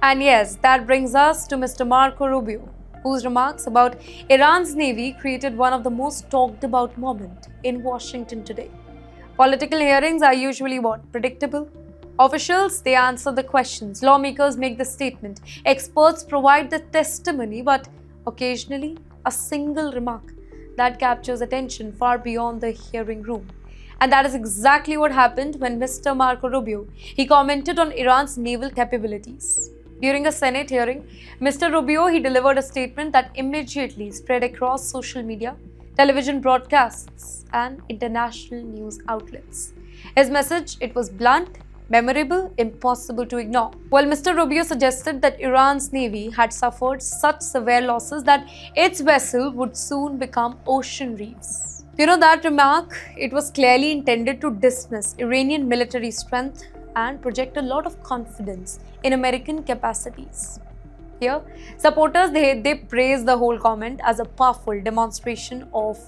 And yes, that brings us to Mr. Marco Rubio, whose remarks about Iran's navy created one of the most talked about moments in Washington today. Political hearings are usually what? Predictable? Officials, they answer the questions. Lawmakers make the statement. Experts provide the testimony, but occasionally, a single remark that captures attention far beyond the hearing room. And that is exactly what happened when Mr. Marco Rubio, he commented on Iran's naval capabilities. During a Senate hearing, Mr. Rubio, he delivered a statement that immediately spread across social media, television broadcasts, and international news outlets. His message, it was blunt, memorable, impossible to ignore. Well, Mr. Rubio suggested that Iran's navy had suffered such severe losses that its vessel would soon become ocean reefs. That remark, it was clearly intended to dismiss Iranian military strength and project a lot of confidence in American capacities. Here, supporters, they praise the whole comment as a powerful demonstration of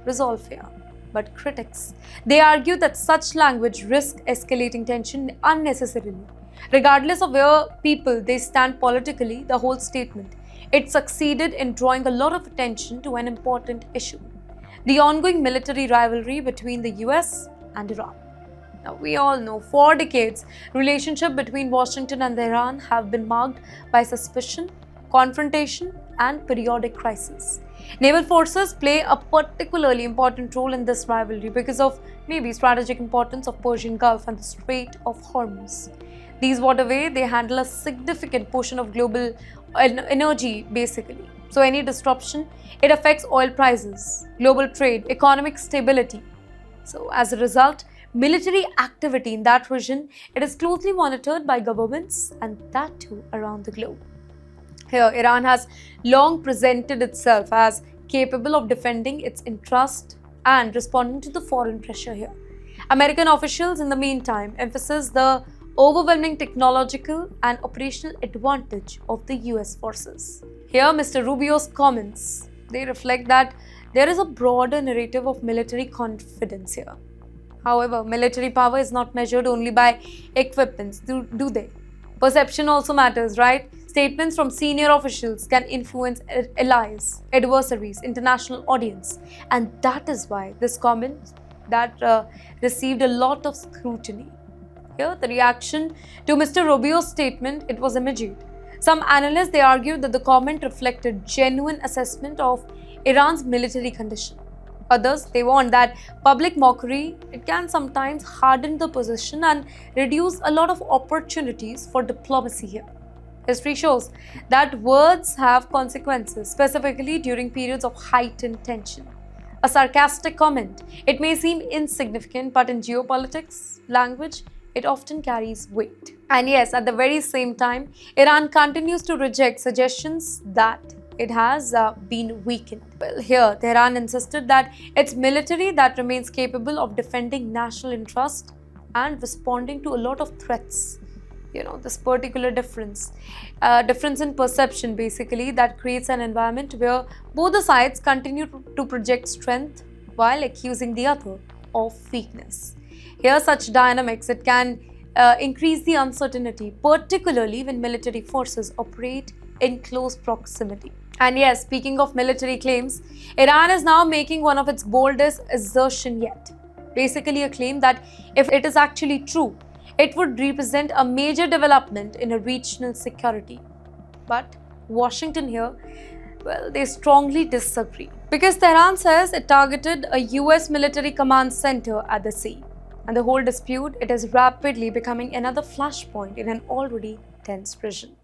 resolve here. But critics, they argue that such language risks escalating tension unnecessarily. Regardless of where people they stand politically, the whole statement, it succeeded in drawing a lot of attention to an important issue: the ongoing military rivalry between the US and Iran. Now, we all know for decades, relationship between Washington and Tehran have been marked by suspicion, confrontation, and periodic crisis. Naval forces play a particularly important role in this rivalry because of maybe strategic importance of Persian Gulf and the Strait of Hormuz. These waterways, they handle a significant portion of global energy basically. So any disruption, it affects oil prices, global trade, economic stability. So as a result, military activity in that region, it is closely monitored by governments, and that too around the globe. Here, Iran has long presented itself as capable of defending its interest and responding to the foreign pressure here. American officials, in the meantime, emphasize the overwhelming technological and operational advantage of the US forces. Here, Mr. Rubio's comments, they reflect that there is a broader narrative of military confidence here. However, military power is not measured only by equipments, do they? Perception also matters, right? Statements from senior officials can influence allies, adversaries, international audience. And that is why this comment that received a lot of scrutiny. Here, the reaction to Mr. Rubio's statement, it was immediate. Some analysts, they argued that the comment reflected genuine assessment of Iran's military condition. Others, they warned that public mockery, it can sometimes harden the position and reduce a lot of opportunities for diplomacy here. History shows that words have consequences, specifically during periods of heightened tension. A sarcastic comment, it may seem insignificant, but in geopolitics, language, it often carries weight. And yes, at the very same time, Iran continues to reject suggestions that it has been weakened. Well, here, Tehran insisted that it's military that remains capable of defending national interest and responding to a lot of threats. This particular difference in perception basically that creates an environment where both the sides continue to project strength while accusing the other of weakness. Here, such dynamics, it can increase the uncertainty, particularly when military forces operate in close proximity. And yes, speaking of military claims, Iran is now making one of its boldest assertion yet. Basically a claim that if it is actually true, it would represent a major development in a regional security. But Washington here, well, they strongly disagree. Because Tehran says it targeted a US military command center at the sea. And the whole dispute, it is rapidly becoming another flashpoint in an already tense region.